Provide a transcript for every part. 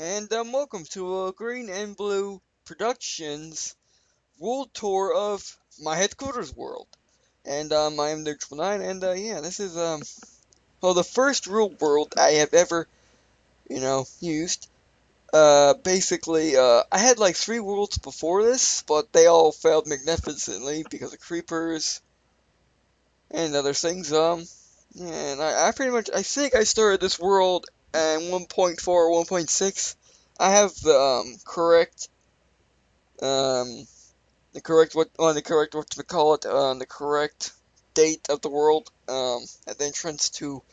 And welcome to Green and Blue Productions World Tour of my headquarters world. And I am Der999, and yeah, this is well, the first real world I have ever used. Basically, I had like 3 worlds before this, but they all failed magnificently because of creepers and other things. And I pretty much, I think I started this world at 1.4 or 1.6. I have the um, the correct what to call it, the correct date of the world, at the entrance to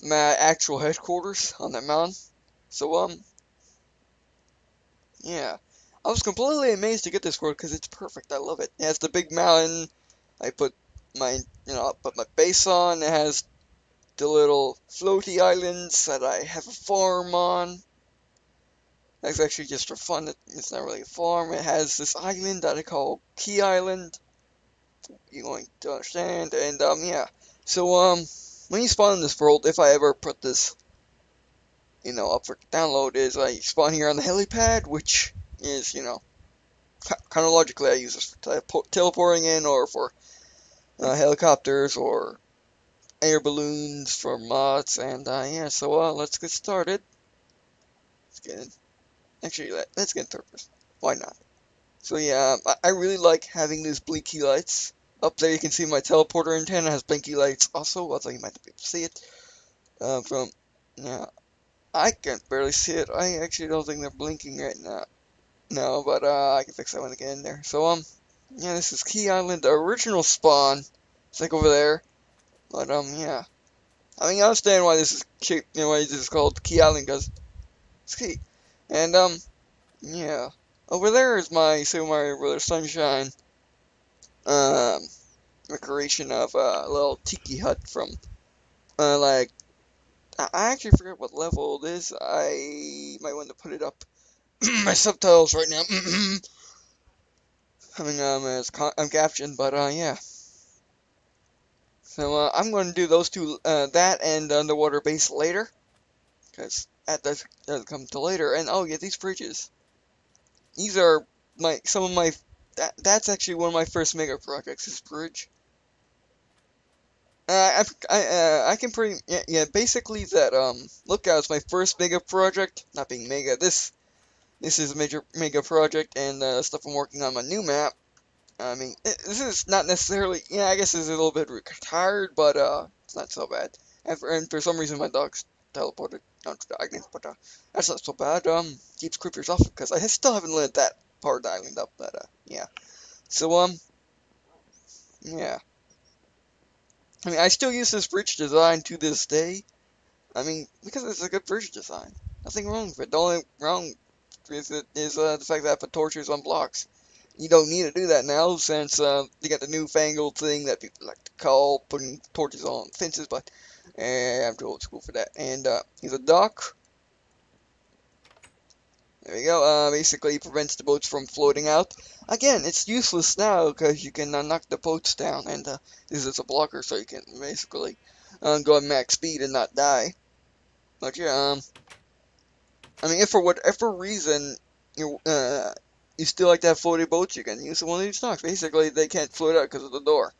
my actual headquarters on that mountain. So, yeah. I was completely amazed to get this world because it's perfect. I love it. It has the big mountain. I put I put my base on. It has the little floaty islands that I have a farm on. That's actually just for fun. It's not really a farm. It has this island that I call Key Island. You're going to understand. And yeah. So when you spawn in this world, if I ever put this, up for download, is I spawn here on the helipad, which is, chronologically I use this for teleporting in, or for helicopters, or air balloons for mods, and yeah. So let's get started. Let's get in. Actually, let's get in third person. Why not? So yeah, I really like having these blinky lights. Up there you can see my teleporter antenna has blinky lights also, although you might not be able to see it. Yeah, I can barely see it. I actually don't think they're blinking right now. No, but I can fix that when I get in there. So yeah, this is Key Island, the original spawn. It's like over there. But yeah. I mean, I understand why this is why this is called Key Island, because it's key. And yeah. Over there is my Super Mario Bros. Sunshine um recreation of a little tiki hut from like I actually forget what level it is. I might want to put it up. My subtitles right now. I mean, I'm captioned, but yeah. So I'm going to do those two, that and underwater base later, because that does come to later. And oh yeah, these bridges. These are some of my. That's actually one of my first mega projects. This bridge. I can pretty yeah, basically that Lookout is my first mega project, not being mega. This is a major mega project, and stuff I'm working on my new map. I mean, this is not necessarily, yeah, I guess it's a little bit retired, but it's not so bad. And for some reason my dog's teleported onto the island, but that's not so bad. Keeps creepers off because I still haven't lit that part of the island up, but yeah. So yeah. I mean, I still use this bridge design to this day. I mean, because it's a good bridge design. Nothing wrong with it. The only wrong with it is the fact that I put torches on blocks. You don't need to do that now, since you got the newfangled thing that people like to call putting torches on fences, but I'm too old school for that. And here's a dock. There we go. Basically prevents the boats from floating out. Again, it's useless now because you can knock the boats down, and this is a blocker, so you can basically go at max speed and not die. But yeah, I mean, if for whatever reason you still like to have floating boats, you can use one of these docks. Basically, they can't float out because of the door.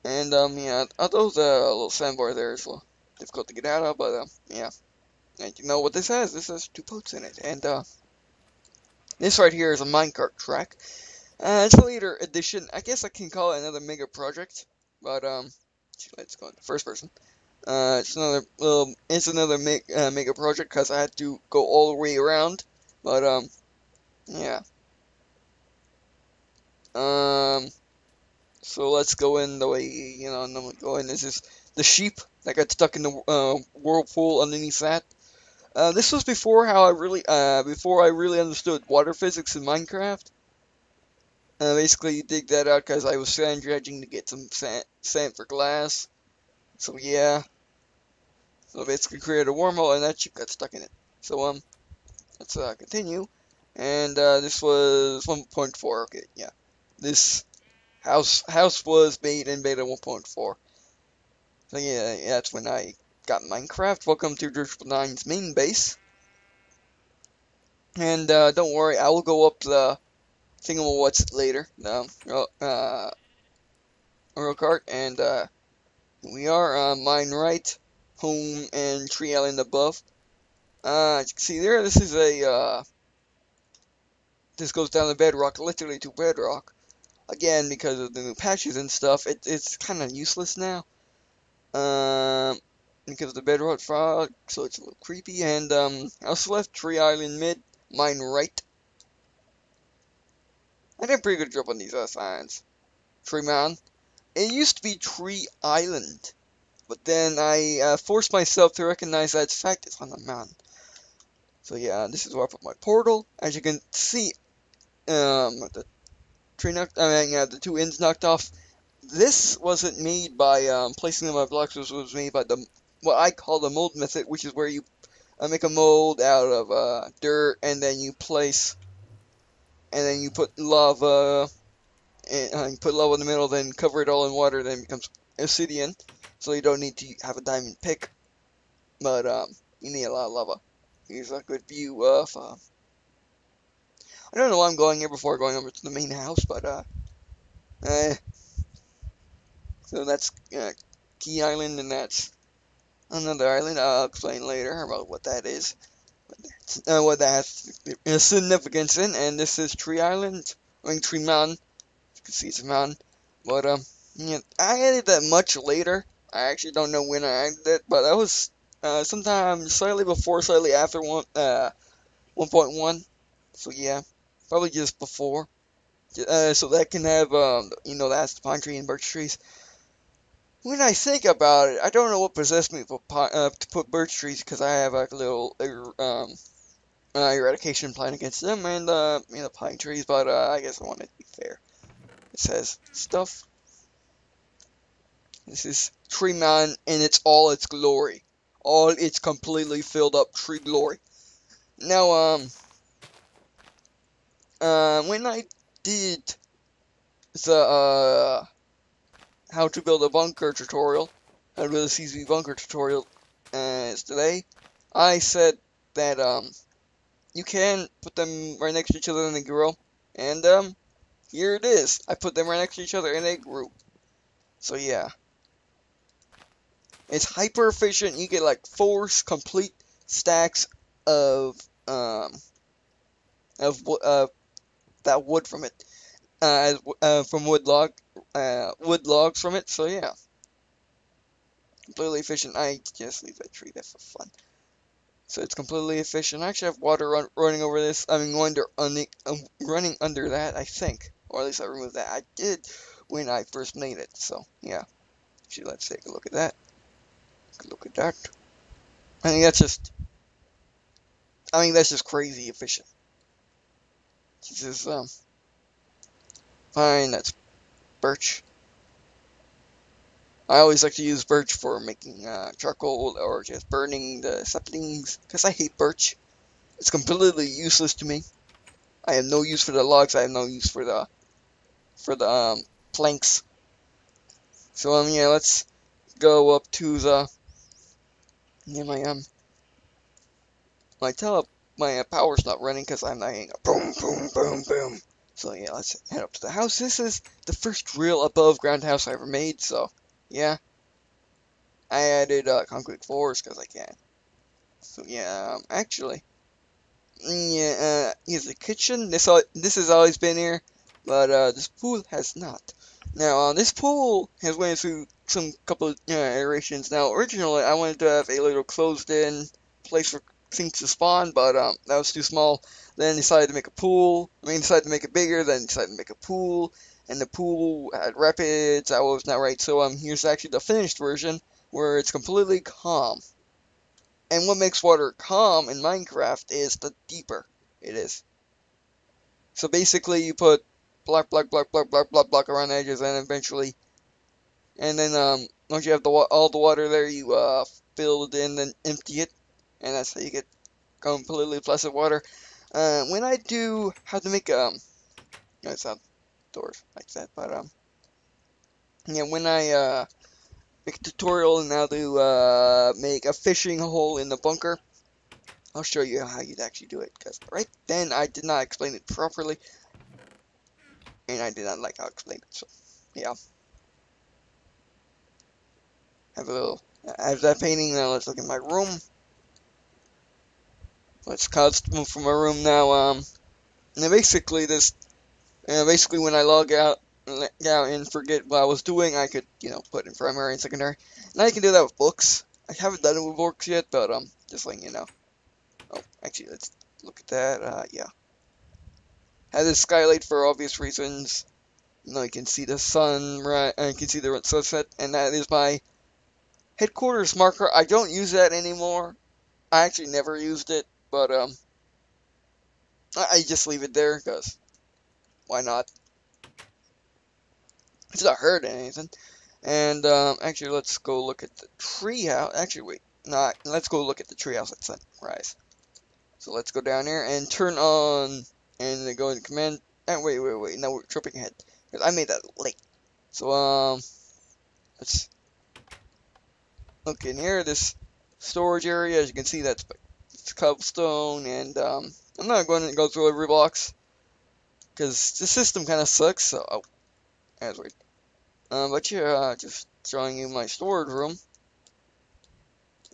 And yeah, those little sandbar there is a little difficult to get out of, but yeah. And you know what this has? This has 2 boats in it, and this right here is a minecart track. It's a later edition. I guess I can call it another mega project, but let's go into first person. It's another mega project because I had to go all the way around, but yeah. So let's go in the way normally go in. This is the sheep that got stuck in the whirlpool underneath that. This was before before I really understood water physics in Minecraft. Basically, you dig that out because I was sand dredging to get some sand for glass. So yeah, so basically created a wormhole, and that sheep got stuck in it. So let's continue. And this was 1.4. Okay, yeah, this house was made in beta 1.4. So yeah, that's when I got Minecraft. Welcome to Der999's main base. And don't worry, I will go up the thingamawhat's later. Royal cart, and we are mine right, home, and tree island above. As you can see there, this is a this goes down to bedrock, literally to bedrock. Again, because of the new patches and stuff, it's kind of useless now. Um, because of the bedrock frog, so it's a little creepy. And I also left tree island mid, mine right. I did a pretty good job on these signs. Tree mountain. It used to be tree island. But then I forced myself to recognize that it's fact it's on the mountain. So yeah, this is where I put my portal. As you can see, the the two ends knocked off. This wasn't made by placing in my blocks. This was made by the what I call the mold method, which is where you make a mold out of dirt, and then you place, and then you put lava, and you put lava in the middle, then cover it all in water, then it becomes obsidian. So you don't need to have a diamond pick, but you need a lot of lava. Here's a good view of. I don't know why I'm going here before going over to the main house, but so that's Key Island, and that's another island. I'll explain later about what that is, what that has significance in. And this is Tree Island, I mean Tree Mountain. You can see it's a mountain, but yeah, I added that much later. I actually don't know when I added it, but that was sometime slightly before, slightly after 1.1. So yeah, probably just before. So that can have that's the pine tree and birch trees. When I think about it, I don't know what possessed me to put birch trees, because I have like a little eradication plan against them, and pine trees. But I guess I want it to be fair. It says stuff. This is Tree Mountain in its glory, all its completely filled up tree glory. Now when I did the how to build a bunker tutorial, how to build a CZB bunker tutorial today, I said that you can put them right next to each other and they grow, and here it is. I put them right next to each other and they grew. So yeah, it's hyper efficient. You get like 4 complete stacks of that wood from it, from wood logs from it. So yeah, completely efficient. I just leave that tree there for fun. So it's completely efficient. I actually have water running over this. I mean, running under that, I think, or at least I removed that. I did when I first made it. So yeah, actually, let's take a look at that. Look at that. I think that's just. I mean, that's just crazy efficient. This is fine. That's birch. I always like to use birch for making charcoal or just burning the saplings, because I hate birch. It's completely useless to me. I have no use for the logs. I have no use for the planks. So yeah, let's go up to the my power's not running because I'm not getting a boom boom boom boom. So yeah, let's head up to the house. This is the first real above ground house I ever made. So yeah, I added concrete floors because I can. So yeah, actually, yeah, here's the kitchen. This has always been here, but this pool has not. Now this pool has went through some couple of iterations. Now originally I wanted to have a little closed-in place for things to spawn, but that was too small. Then decided to make a pool. I mean, decided to make it bigger. Then decided to make a pool, and the pool had rapids. That was not right. So here's actually the finished version where it's completely calm. And what makes water calm in Minecraft is the deeper it is. So basically, you put block around the edges, and eventually, and then once you have all the water there, you fill it in, then empty it, and that's how you get completely placid water. When I do how to make it's outdoors like that, but yeah, when I make a tutorial on how to make a fishing hole in the bunker, I'll show you how you'd actually do it, because right then I did not explain it properly, and I did not like how I explained it, so, yeah. I have that painting. Now let's look at my room. Let's move from my room now. And basically basically when I log out and forget what I was doing, I could, put in primary and secondary. And I can do that with books. I haven't done it with books yet, but just letting you know. Oh, actually, let's look at that. Yeah. Have this skylight for obvious reasons. You can see the sun, right? You can see the sunset, and that is my headquarters marker. I don't use that anymore. I actually never used it, but I just leave it there because why not? It's not hurt anything. And actually, let's go look at the treehouse. Actually, wait, let's go look at the treehouse at sunrise. So let's go down here and turn on, and then go in command. And wait. Now we're tripping ahead because I made that late. So let's look in here. This storage area, as you can see, that's cobblestone, and I'm not going to go through every box because the system kind of sucks. So that's weird. But yeah, just showing you my storage room,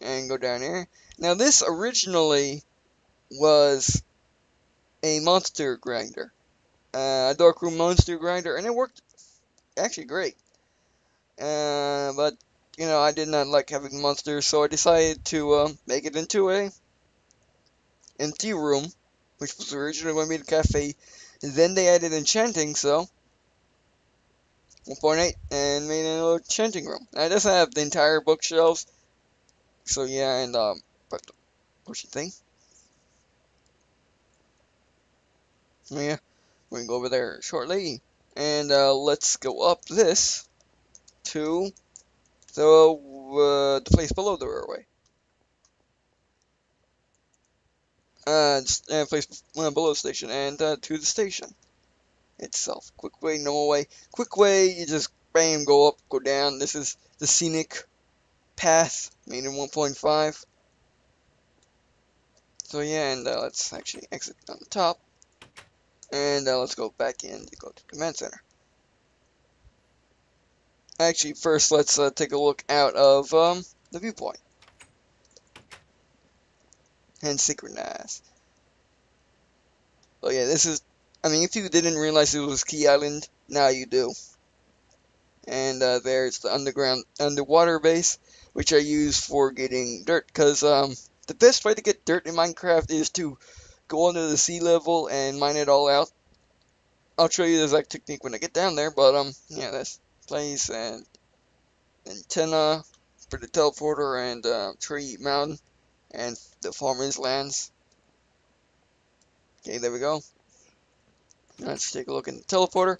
and go down here. Now this originally was a monster grinder, a darkroom monster grinder, and it worked actually great. But I did not like having monsters, so I decided to make it into a empty room, which was originally going to be the cafe. And then they added enchanting, so 1.8, and made a little enchanting room. Now, it doesn't have the entire bookshelves, so yeah, and but what's the thing? Yeah, we're gonna go over there shortly, and let's go up this to the place below the railway. Place below the station, and to the station itself. Quick way, normal way. Quick way, you just bam, go up, go down. This is the scenic path, made in 1.5. So yeah, and let's actually exit on the top, and let's go back in to go to command center. Actually, first let's take a look out of the viewpoint and synchronize. So yeah, this is. I mean, if you didn't realize it was Key Island, now you do. And there's the underwater base, which I use for getting dirt, because the best way to get dirt in Minecraft is to go under the sea level and mine it all out. I'll show you the exact technique when I get down there, but yeah, this place and antenna for the teleporter, and tree mountain and the farmer's lands. Okay, there we go. Let's take a look at the teleporter.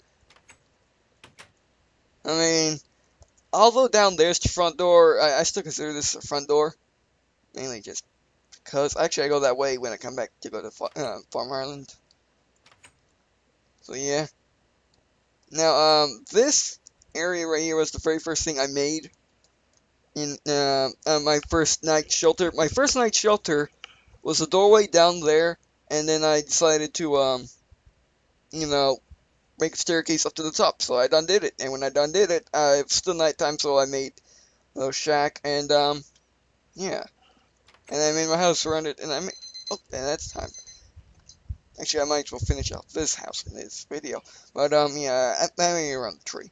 I mean, although down there's the front door, I still consider this a front door. Mainly just because, actually I go that way when I come back to go to Farm Island. So yeah. Now, this area right here was the very first thing I made in my first night shelter. My first night shelter was a doorway down there, and then I decided to, make a staircase up to the top. So I done did it, and when I done did it, it's still nighttime, so I made a shack, and yeah. And I made my house around it, and and that's time. Actually, I might as well finish off this house in this video. But, yeah, I made it around the tree.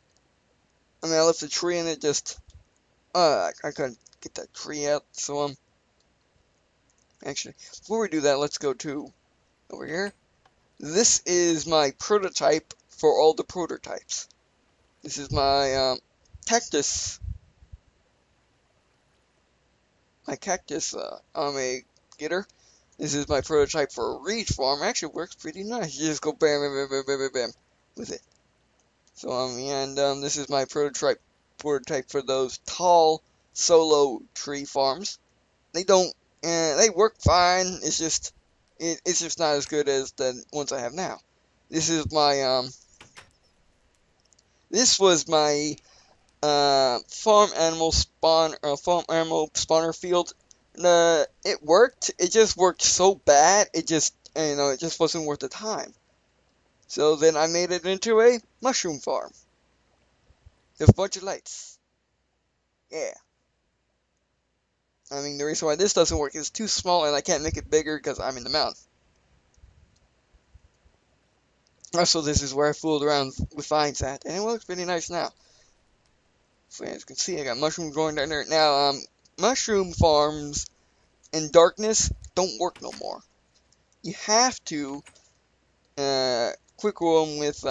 I mean, I left the tree in it, just, I couldn't get that tree out, so, actually, before we do that, let's go to, over here. This is my prototype for all the prototypes. This is my, cactus, getter. This is my prototype for a reed farm. Actually works pretty nice. You just go bam, bam, bam, bam, bam, bam with it. So, and this is my prototype for those tall solo tree farms. They work fine. It's just not as good as the ones I have now. This is my, this was my, farm animal spawner field it worked. It just worked so bad. It just, it just wasn't worth the time. So then I made it into a mushroom farm with a bunch of lights. Yeah. I mean, the reason why this doesn't work is it's too small and I can't make it bigger because I'm in the mountain. Also, this is where I fooled around with vines at, and it looks pretty nice now. So as you can see, I got mushrooms growing down there. Now, mushroom farms in darkness don't work no more. You have to quick grow them with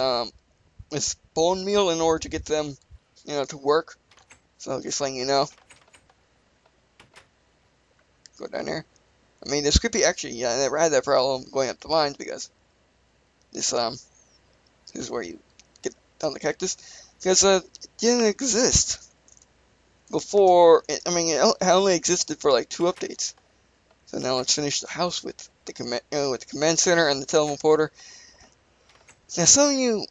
bone meal in order to get them, to work. So just letting you know. Go down there. I mean, this could be actually, yeah, I never had that problem going up the vines because this is where you get down the cactus. Because it didn't exist before. I mean, it only existed for like 2 updates. So now let's finish the house with the command center and the teleporter. Now, some of you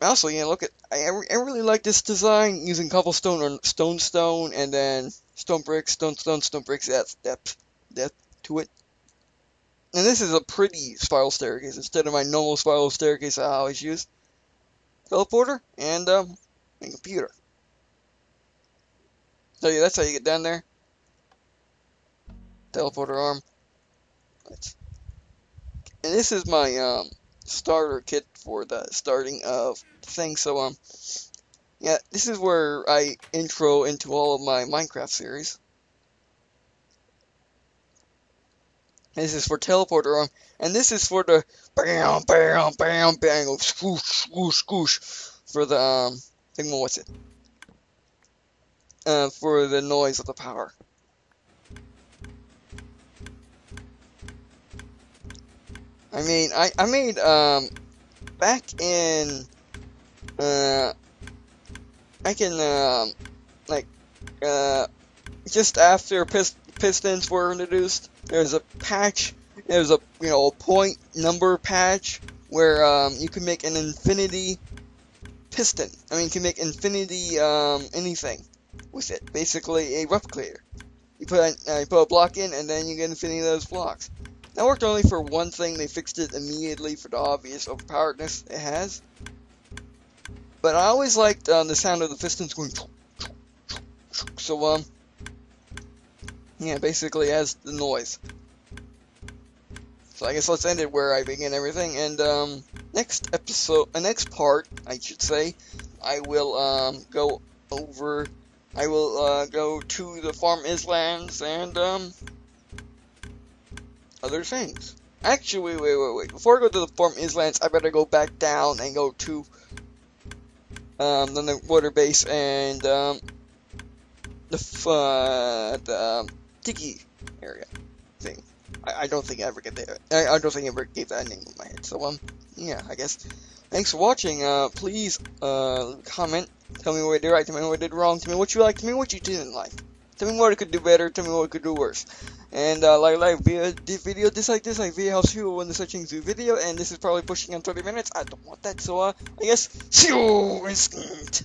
also, look at. I really like this design using cobblestone or stone, and then stone bricks, stone bricks. That's depth to it. And this is a pretty spiral staircase instead of my normal spiral staircase I always use. Teleporter and computer. So yeah, that's how you get down there. Teleporter arm. And this is my starter kit for the starting of the thing. So yeah, this is where I intro into all of my Minecraft series. This is for teleporter arm, and this is for the bam, bam, bam, bang, oh, swoosh, swoosh, swoosh, for the thing. What's it? For the noise of the power. I mean, I made back in just after pistons were introduced. There's a patch. There's a a point number patch where you can make an infinity piston. I mean, you can make infinity anything with it. Basically, a replicator. You put a block in, and then you get infinity of those blocks. That worked only for one thing. They fixed it immediately for the obvious overpoweredness it has. But I always liked the sound of the pistons going. So yeah, basically as the noise. So I guess let's end it where I begin everything. And next part, I should say, I will go over. I will go to the Farm Islands and other things. Actually, wait. Before I go to the Farm Islands, I better go back down and go to the water base and the Tiki area thing. I don't think I ever get there. I don't think I ever gave that name in my head. So yeah, I guess. Thanks for watching. Please comment. Tell me what I did right. Tell me what I did wrong. Tell me what you liked. Tell me what you didn't like. Tell me what I could do better. Tell me what I could do worse. And like video, dislike video helps people when they're searching through video. And this is probably pushing on 30 minutes. I don't want that. So I guess see you instant.